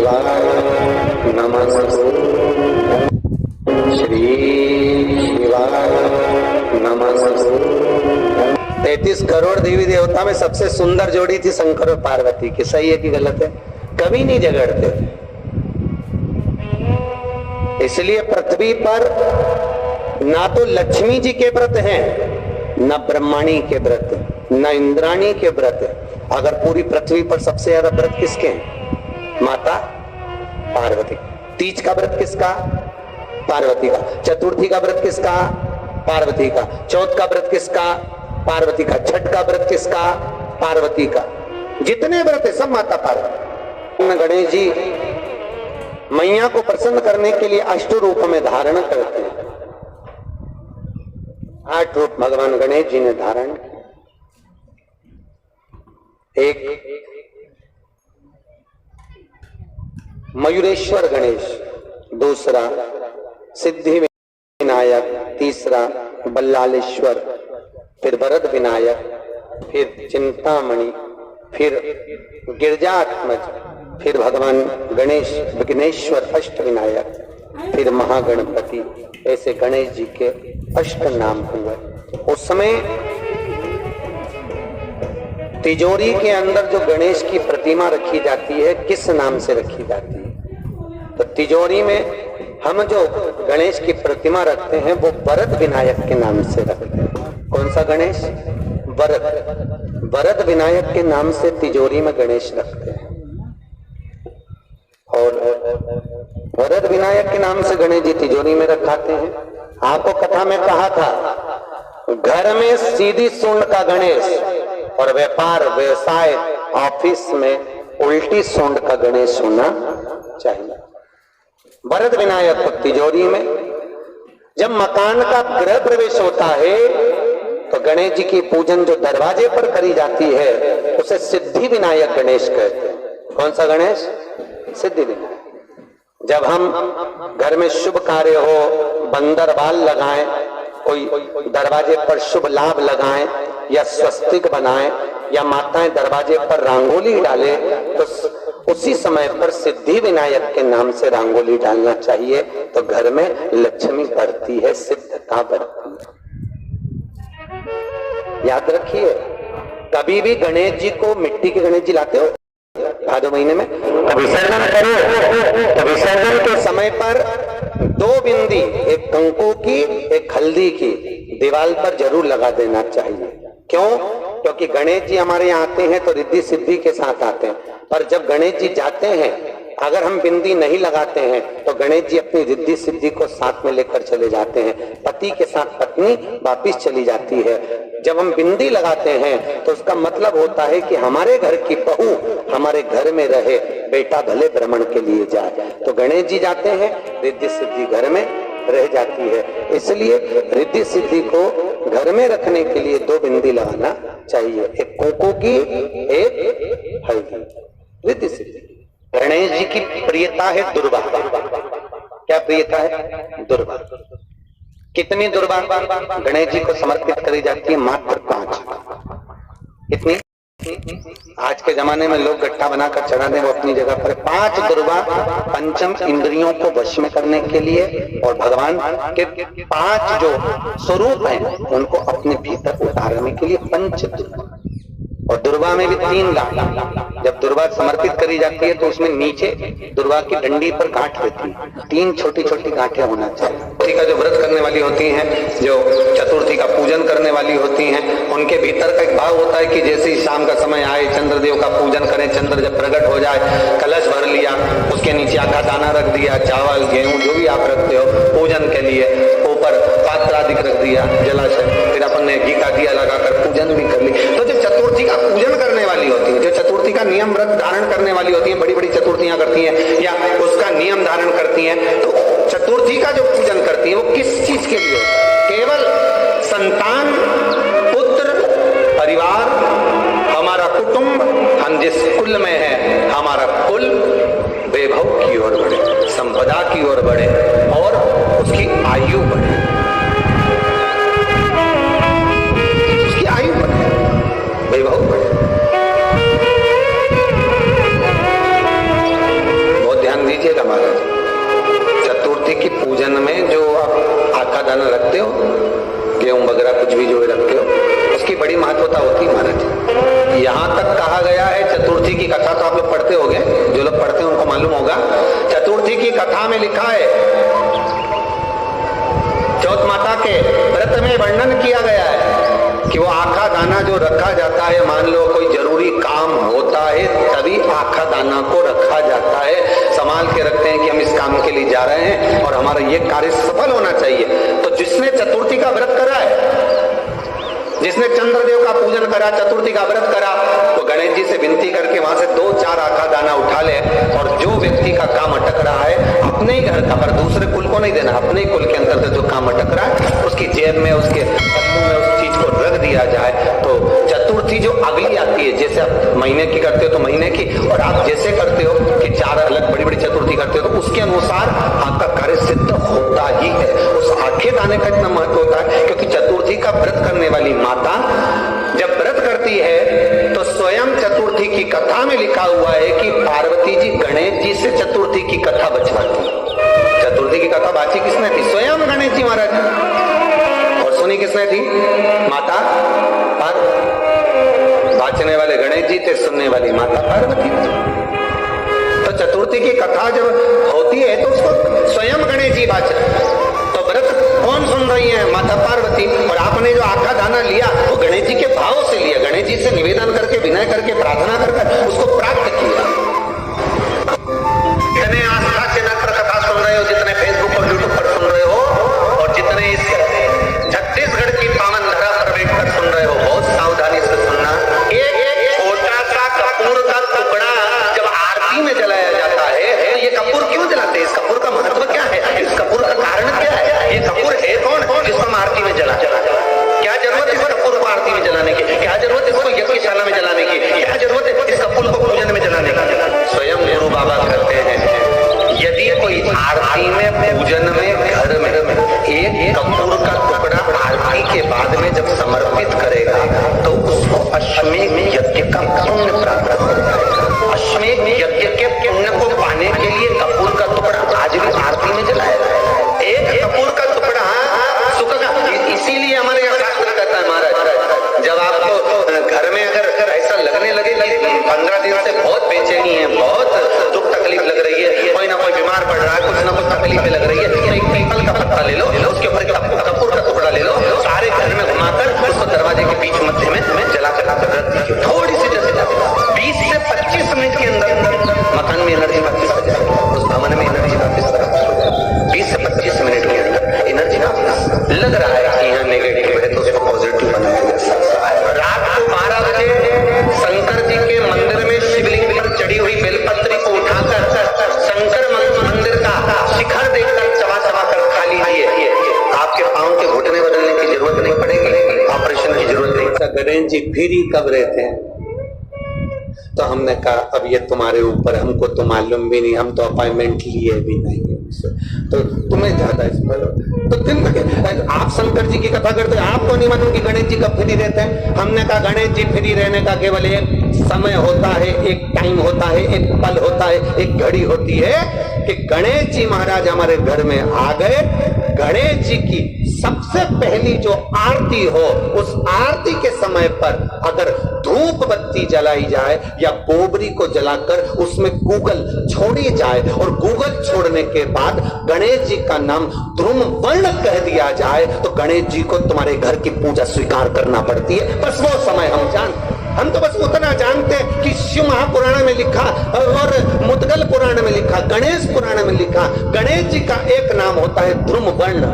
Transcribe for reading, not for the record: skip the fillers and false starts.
शिवाय नमस्तु। श्री शिवाय नमस्तु। 33 करोड़ देवी देवता में सबसे सुंदर जोड़ी थी शंकर और पार्वती की। सही है कि गलत है? कभी नहीं झगड़ते। इसलिए पृथ्वी पर ना तो लक्ष्मी जी के व्रत हैं, न ब्रह्माणी के व्रत, न इंद्राणी के व्रत। अगर पूरी पृथ्वी पर सबसे ज्यादा व्रत किसके हैं? माता पार्वती। तीज का व्रत किसका? पार्वती का। चतुर्थी का व्रत किसका? पार्वती का। चौथ का व्रत किसका? पार्वती का। छठ का व्रत किसका? पार्वती का। जितने व्रत है सब माता पार्वती। गणेश जी मैया को प्रसन्न करने के लिए अष्ट रूप में धारण करते हैं। 8 रूप भगवान गणेश जी ने धारण किए। एक मयूरेश्वर गणेश, दूसरा सिद्धि विनायक, तीसरा बल्लालेश्वर, फिर वरद विनायक, फिर चिंतामणि, फिर गिरजात्मज, फिर भगवान गणेश विघ्नेश्वर अष्ट विनायक, फिर महागणपति। ऐसे गणेश जी के अष्ट नाम हुए। उस समय तिजोरी के अंदर जो गणेश की प्रतिमा रखी जाती है किस नाम से रखी जाती है? तो तिजोरी में हम जो गणेश की प्रतिमा रखते हैं वो वरद विनायक के नाम से रखते हैं। कौन सा गणेश? वरद। वरद विनायक के नाम से तिजोरी में गणेश रखते हैं। और वरद विनायक के नाम से गणेश जी तिजोरी में रखाते हैं। आपको कथा में कहा था घर में सीधी सूंड का गणेश और व्यापार व्यवसाय ऑफिस में उल्टी सूंड का गणेश होना चाहिए। वरद विनायक को तिजोरी में। जब मकान का गृह प्रवेश होता है तो गणेश जी की पूजन जो दरवाजे पर करी जाती है उसे सिद्धि विनायक गणेश कहते हैं। कौन सा गणेश? सिद्धि विनायक। जब हम घर में शुभ कार्य हो, बंदर बाल लगाएं, कोई दरवाजे पर शुभ लाभ लगाएं या स्वस्तिक बनाएं या माताएं दरवाजे पर रंगोली डाले तो उसी समय पर सिद्धि विनायक के नाम से रंगोली डालना चाहिए। तो घर में लक्ष्मी बढ़ती है, सिद्धता बढ़ती है। याद रखिए, कभी भी गणेश जी को मिट्टी के गणेश जी लाते हो भादो महीने में तो विसर्जन करो। तो विसर्जन के समय पर 2 बिंदी, एक कंकु की एक हल्दी की, दीवार पर जरूर लगा देना चाहिए। क्यों? क्योंकि गणेश जी हमारे यहाँ आते हैं तो रिद्धि सिद्धि के साथ आते हैं। पर जब गणेश जी जाते हैं अगर हम बिंदी नहीं लगाते हैं तो गणेश जी अपनी रिद्धि सिद्धि को साथ में लेकर चले जाते हैं। पति के साथ पत्नी वापिस चली जाती है। जब हम बिंदी लगाते हैं तो उसका मतलब होता है कि हमारे घर की बहू हमारे घर में रहे, बेटा भले भ्रमण के लिए जाए। तो गणेश जी जाते हैं, रिद्धि सिद्धि घर में रह जाती है। इसलिए रिद्धि सिद्धि को घर में रखने के लिए 2 बिंदी लगाना चाहिए, एक कुंकू की एक हल्दी। रिद्धि सिद्धि। गणेश जी की प्रियता है दुर्वा। क्या प्रियता है? दुर्वा। कितनी दुर्वा गणेश जी को समर्पित करी जाती है? मात्र 5। कितनी? आज के जमाने में लोग गट्ठा बनाकर चढ़ा दें, वो अपनी जगह पर। 5 दुर्वा पंचम इंद्रियों को वश में करने के लिए और भगवान के 5 जो स्वरूप हैं उनको अपने भीतर उतारने के लिए 5 दुर्वा। और दुर्वा में भी 3 लाभ। जब दुर्वा समर्पित करी जाती है तो उसमें नीचे दुर्वा की डंडी पर गांठ रहती है, 3 छोटी छोटी गांठें होना चाहिए। चतुर्थी का जो व्रत करने वाली होती हैं, जो चतुर्थी का पूजन करने वाली होती हैं, उनके भीतर का एक भाव होता है कि जैसे ही शाम का समय आए चंद्रदेव का पूजन करें। चंद्र जब प्रकट हो जाए, कलश भर लिया, उसके नीचे आधा दाना रख दिया, चावल गेहूं जो भी आप रखते हो पूजन के लिए, ऊपर पात्र आदि रख दिया, जलाशय, फिर अपन ने घी का दिया लगाकर पूजन भी कर ली। तो जब चतुर्थी का पूजन करने वाली होती है, जो चतुर्थी का नियम व्रत धारण करने वाली होती है, बड़ी बड़ी चतुर्थियां करती हैं या उसका नियम धारण करती हैं, तो चतुर्थी का जो पूजन करती है वो किस चीज के लिए होता है? केवल संतान, पुत्र, परिवार, हमारा कुटुंब, हम जिस कुल में है हमारा कुल वैभव की ओर बढ़े, संपदा की ओर बढ़े और उसकी आयु बढ़े, उसकी आयु बढ़े, वैभव बढ़े। बहुत दाना जो रखा जाता है, मान लो कोई जरूरी काम होता है तभी आखा दाना को रखा जाता है, संभाल के रखते हैं कि हम इस काम के लिए जा रहे हैं और हमारा ये कार्य सफल होना चाहिए। तो जिसने चतुर्थी का व्रत करा है, जिसने चंद्रदेव का पूजन करा, चतुर्थी का व्रत करा, तो गणेश जी से विनती करके वहां से 2-4 आखा दाना उठा ले और जो व्यक्ति का काम अटक रहा है अपने ही घर का, पर दूसरे कुल को नहीं देना, अपने ही कुल के अंतर्गत जो काम अटक रहा है उसकी जेब में, उसके पल्लू में उस चीज को रख दिया जाए। तो चतुर्थी जो अगली आती है, जैसे आप महीने की करते हो तो महीने की, और आप जैसे करते हो कि 4 अलग बड़ी बड़ी चतुर्थी करते हो तो उसके अनुसार आपका कार्य सिद्ध होता ही है। उस आखे दाने का इतना महत्व होता है क्योंकि चतुर्थी का व्रत करने वाली माता जब व्रत करती है तो स्वयं चतुर्थी की कथा में लिखा हुआ है कि पार्वती जी गणेश जी से चतुर्थी की कथा बचवाती। चतुर्थी की कथा बाची किसने थी? स्वयं गणेश जी महाराज। और सुनी किसने थी? माता पार्वती। बाचने वाले गणेश जी थे, सुनने वाली माता पार्वती। तो चतुर्थी की कथा जब होती है तो उसको स्वयं गणेश जी बाच रहे। तो व्रत कौन सुन रही है? माता पार्वती। और आपने जो आखा दाना लिया वो गणेश जी के भाव से लिया, गणेश जी से निवेदन करके, विनय करके, प्रार्थना करके उसको प्राप्त किया। जितने आस्था से नत्र कथा सुन रहे हो, जितने फेसबुक और यूट्यूब पर सुन रहे हो, और जितने इस छत्तीसगढ़ की पावन धरा पर बैठकर सुन रहे हो, बहुत सावधानी से सुनना। एक छोटा सा कपूर का टुकड़ा जब आरती में जलाया जाता है तो ये कपूर क्यों जलाते हैं? इस कपूर का महत्व क्या है? इस कपूर का कारण क्या है? ये कपूर है कौन जिसको हम आरती में जला? क्या जरूरत है इस कपूर को आरती में जलाने की? क्या जरूरत है इसको यज्ञशाला में जलाने की? क्या जरूरत है इस कपूर को पूजन में जलाने की? स्वयं गुरु बाबा कहते हैं यदि कोई आरती में, पूजन में, घर में एक कपूर का टुकड़ा आरती के बाद में जब समर्पित करेगा तो उसको अश्वमेध यज्ञ का पुण्य प्राप्त हो जाएगा। अश्वमेध यज्ञ के पुण्य को पाने के लिए कपूर का टुकड़ा आज भी आरती में जलाया जाए। एक कपूर का टुकड़ा सुख का, इसीलिए हमारे यहाँ शास्त्र कहता है महाराज, जब आपको घर में अगर ऐसा लगने लगे कि 15 दिन से बहुत बेचैनी है, बहुत दुख तकलीफ लग रही है, कोई ना कोई बीमार पड़ रहा है, कुछ ना कुछ तकलीफें लग रही है, तो एक पीपल का पत्ता ले लो, उसके ऊपर कपूर का टुकड़ा ले लो, सारे घर में घुमाकर उसको दरवाजे के बीच मध्य में जला कर रख दीजिए। थोड़ी सी जैसे 20 से 25 मिनट के अंदर मकान में एनर्जी वापस आ जाएगी, उस भवन में एनर्जी वापस आ जाएगी। 20 से 25 मिनट के अंदर एनर्जी वापस लग रहा है कि यहाँ नेगेटिव है तो उसको पॉजिटिव बनाया जा सकता है। रात को 12 बजे शंकर जी के मंदिर में शिवलिंग पर चढ़ी हुई बेलपत्री को उठाकर शंकर मंदिर का शिखर देखकर चबा कर खा लीजिए। आपके पांव के घुटने बदलने की जरूरत नहीं पड़ेगी, ऑपरेशन की जरूरत नहीं। गणेश जी फिर ही कब रहते हैं? तो हमने कहा अब ये तुम्हारे ऊपर, हमको तो मालूम भी नहीं, हम तो अपॉइंटमेंट लिए भी नहीं है, तो तुम्हें ज्यादा इस पर तो दिन आप शंकर जी की कथा करते हो, आपको नहीं मालूम कि गणेश जी कब फ्री रहते हैं? हमने कहा गणेश जी फ्री रहने का केवल एक समय होता है, एक टाइम होता है, एक पल होता है, एक घड़ी होती है कि गणेश जी महाराज हमारे घर में आ गए। गणेश जी की सबसे पहली जो आरती हो, उस आरती के समय पर अगर धूप बत्ती जलाई जाए या गोबरी को जलाकर उसमें गूगल छोड़ी जाए और गूगल छोड़ने के बाद गणेश जी का नाम ध्रुम वर्ण कह दिया जाए तो गणेश जी को तुम्हारे घर की पूजा स्वीकार करना पड़ती है। बस वो समय हम तो बस उतना जानते हैं कि शिव महापुराण में लिखा और मुद्गल पुराण में लिखा, गणेश पुराण में लिखा, गणेश जी का एक नाम होता है ध्रुम वर्ण।